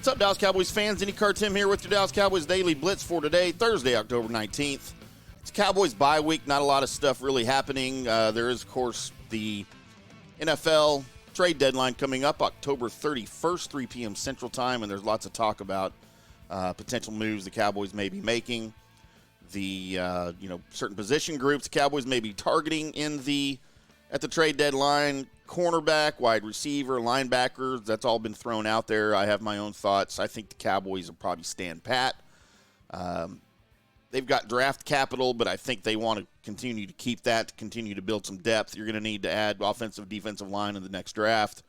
What's up, Dallas Cowboys fans? IndyCar Tim here with your Dallas Cowboys Daily Blitz for today, Thursday, October 19th. It's Cowboys bye week. Not a lot of stuff really happening. There is, of course, the NFL trade deadline coming up October 31st, 3 p.m. Central Time, and there's lots of talk about potential moves the Cowboys may be making. The certain position groups the Cowboys may be targeting at the trade deadline. Cornerback, wide receiver, linebackers, that's all been thrown out there. I have my own thoughts. I think the Cowboys will probably stand pat. They've got draft capital, but I think they want to continue to keep that, to continue to build some depth. You're going to need to add offensive, defensive line in the next draft.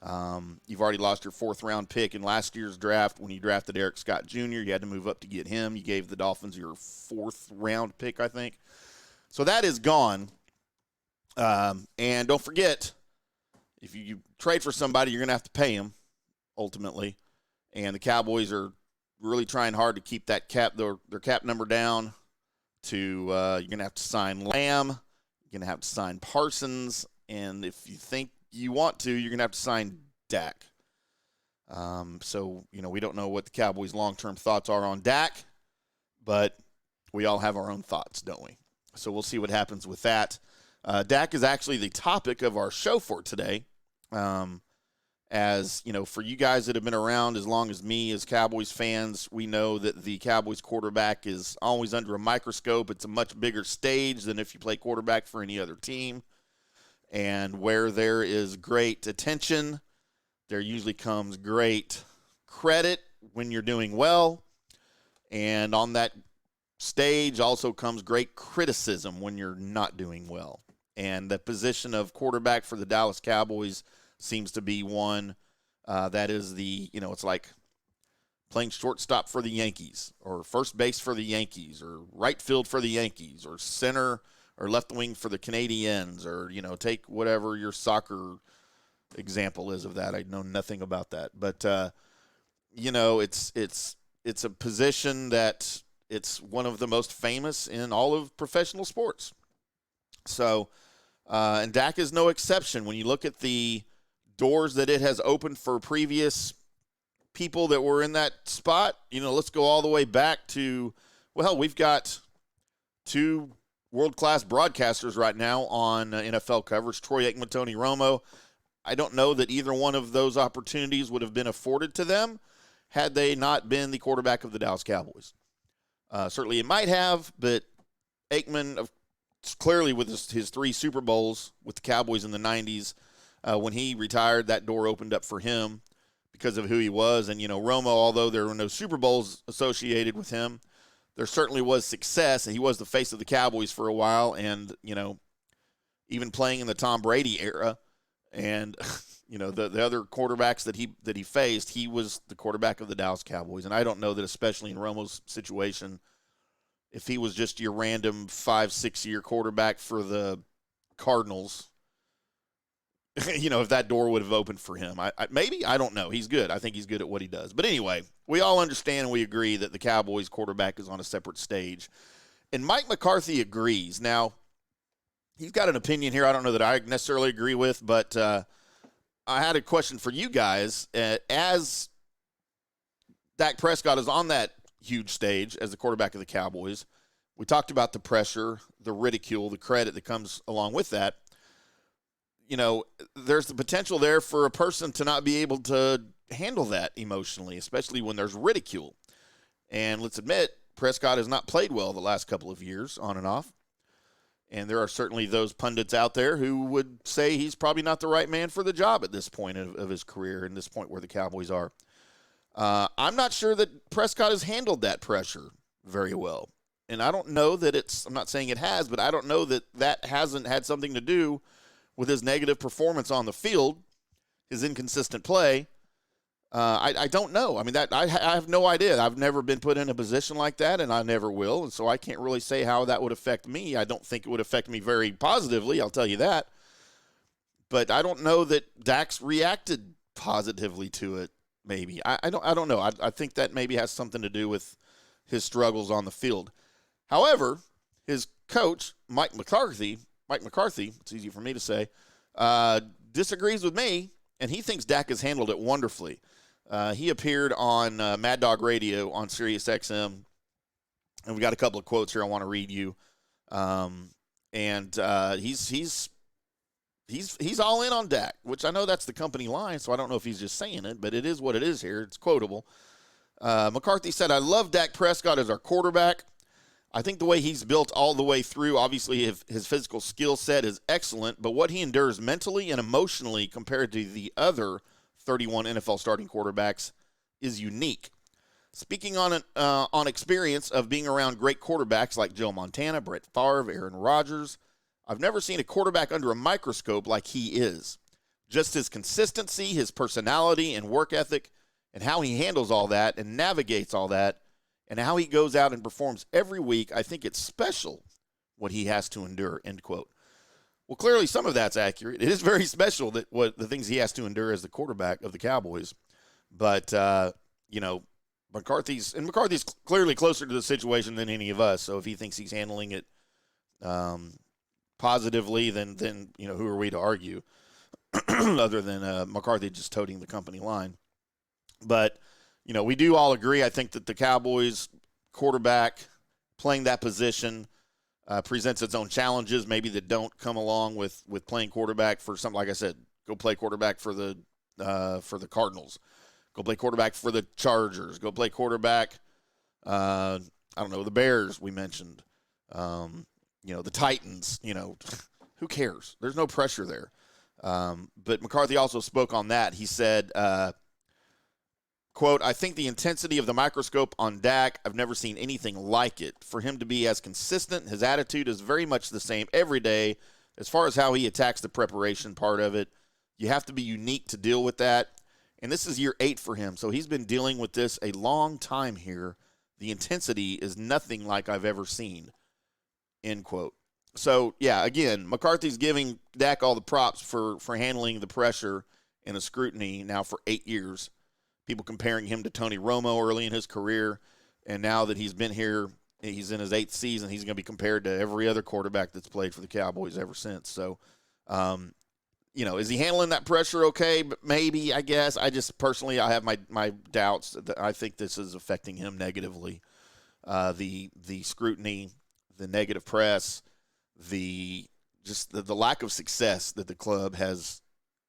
You've already lost your fourth-round pick in last year's draft. When you drafted Eric Scott Jr., you had to move up to get him. You gave the Dolphins your fourth-round pick, I think. So that is gone. And don't forget, if you trade for somebody, you're going to have to pay them, ultimately. And the Cowboys are really trying hard to keep that their cap number down. You're going to have to sign Lamb. You're going to have to sign Parsons. And if you think you want to, you're going to have to sign Dak. We don't know what the Cowboys' long-term thoughts are on Dak, but we all have our own thoughts, don't we? So we'll see what happens with that. Dak is actually the topic of our show for today. As you know, for you guys that have been around as long as me as Cowboys fans, we know that the Cowboys quarterback is always under a microscope. It's a much bigger stage than if you play quarterback for any other team. And where there is great attention, there usually comes great credit when you're doing well. And on that stage also comes great criticism when you're not doing well. And the position of quarterback for the Dallas Cowboys seems to be one that is it's like playing shortstop for the Yankees, or first base for the Yankees, or right field for the Yankees, or center or left wing for the Canadiens, or, take whatever your soccer example is of that. I know nothing about that. But, it's a position that it's one of the most famous in all of professional sports. So, and Dak is no exception. When you look at the doors that it has opened for previous people that were in that spot, let's go all the way back to, we've got two world-class broadcasters right now on NFL coverage, Troy Aikman, Tony Romo. I don't know that either one of those opportunities would have been afforded to them had they not been the quarterback of the Dallas Cowboys. Certainly it might have, but Aikman, clearly with his 3 Super Bowls with the Cowboys in the 90s, when he retired, that door opened up for him because of who he was. And, Romo, although there were no Super Bowls associated with him, there certainly was success, and he was the face of the Cowboys for a while. And, even playing in the Tom Brady era and, the other quarterbacks that he faced, he was the quarterback of the Dallas Cowboys. And I don't know that, especially in Romo's situation, if he was just your random 5-6 year quarterback for the Cardinals, if that door would have opened for him. Maybe, I don't know. He's good. I think he's good at what he does. But anyway, we all understand and we agree that the Cowboys quarterback is on a separate stage. And Mike McCarthy agrees. Now, he's got an opinion here I don't know that I necessarily agree with, but I had a question for you guys. As Dak Prescott is on that huge stage as the quarterback of the Cowboys, we talked about the pressure, the ridicule, the credit that comes along with that. There's the potential there for a person to not be able to handle that emotionally, especially when there's ridicule. And let's admit, Prescott has not played well the last couple of years, on and off. And there are certainly those pundits out there who would say he's probably not the right man for the job at this point of his career, and this point where the Cowboys are. I'm not sure that Prescott has handled that pressure very well. And I don't know that I'm not saying it has, but I don't know that hasn't had something to do with his negative performance on the field, his inconsistent play. I don't know. I mean, I have no idea. I've never been put in a position like that, and I never will. And so I can't really say how that would affect me. I don't think it would affect me very positively, I'll tell you that. But I don't know that Dak's reacted positively to it, maybe. I don't know. I think that maybe has something to do with his struggles on the field. However, his coach, Mike McCarthy, it's easy for me to say, disagrees with me, and he thinks Dak has handled it wonderfully. He appeared on Mad Dog Radio on Sirius XM, and we got a couple of quotes here I want to read you. He's all in on Dak, which I know that's the company line, so I don't know if he's just saying it, but it is what it is here. It's quotable. McCarthy said, "I love Dak Prescott as our quarterback. I think the way he's built all the way through, obviously his physical skill set is excellent, but what he endures mentally and emotionally compared to the other 31 NFL starting quarterbacks is unique. Speaking on experience of being around great quarterbacks like Joe Montana, Brett Favre, Aaron Rodgers, I've never seen a quarterback under a microscope like he is. Just his consistency, his personality and work ethic, and how he handles all that and navigates all that, and how he goes out and performs every week, I think it's special what he has to endure," end quote. Well, clearly some of that's accurate. It is very special that what the things he has to endure as the quarterback of the Cowboys. But, McCarthy's clearly closer to the situation than any of us. So if he thinks he's handling it positively, then who are we to argue other than McCarthy just toting the company line. But, we do all agree, I think, that the Cowboys quarterback playing that position presents its own challenges, maybe that don't come along with playing quarterback for something. Like I said, go play quarterback for the Cardinals. Go play quarterback for the Chargers. Go play quarterback, the Bears we mentioned. The Titans, who cares? There's no pressure there. But McCarthy also spoke on that. He said, quote, "I think the intensity of the microscope on Dak, I've never seen anything like it. For him to be as consistent, his attitude is very much the same every day. As far as how he attacks the preparation part of it, you have to be unique to deal with that. And this is year 8 for him, so he's been dealing with this a long time here. The intensity is nothing like I've ever seen," end quote. So, yeah, again, McCarthy's giving Dak all the props for handling the pressure and the scrutiny now for 8 years. People comparing him to Tony Romo early in his career, and now that he's been here, he's in his 8th season, he's going to be compared to every other quarterback that's played for the Cowboys ever since. So, is he handling that pressure okay? But maybe, I guess. I just personally, I have my doubts that I think this is affecting him negatively. The scrutiny, the negative press, the lack of success that the club has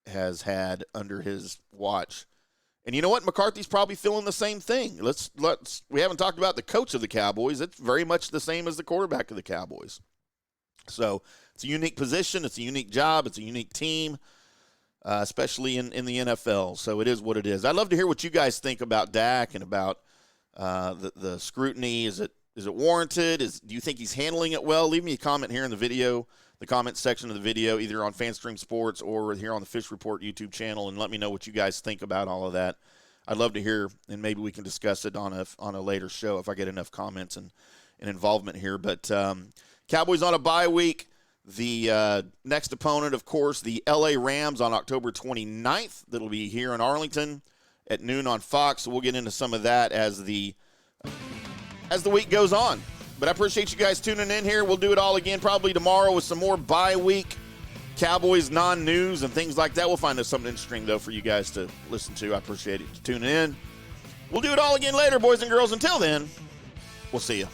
had under his watch. And you know what? McCarthy's probably feeling the same thing. We haven't talked about the coach of the Cowboys. It's very much the same as the quarterback of the Cowboys. So it's a unique position. It's a unique job. It's a unique team, especially in the NFL. So it is what it is. I'd love to hear what you guys think about Dak and about the scrutiny. Is it warranted? Do you think he's handling it well? Leave me a comment here in the comment section of the video, either on FanStream Sports or here on the Fish Report YouTube channel, and let me know what you guys think about all of that. I'd love to hear, and maybe we can discuss it on a later show if I get enough comments and involvement here. But Cowboys on a bye week. The next opponent, of course, the LA Rams on October 29th. That'll be here in Arlington at noon on Fox. So we'll get into some of that as the week goes on. But I appreciate you guys tuning in here. We'll do it all again probably tomorrow with some more bye week Cowboys non-news and things like that. We'll find something interesting, though, for you guys to listen to. I appreciate it tuning in. We'll do it all again later, boys and girls. Until then, we'll see you.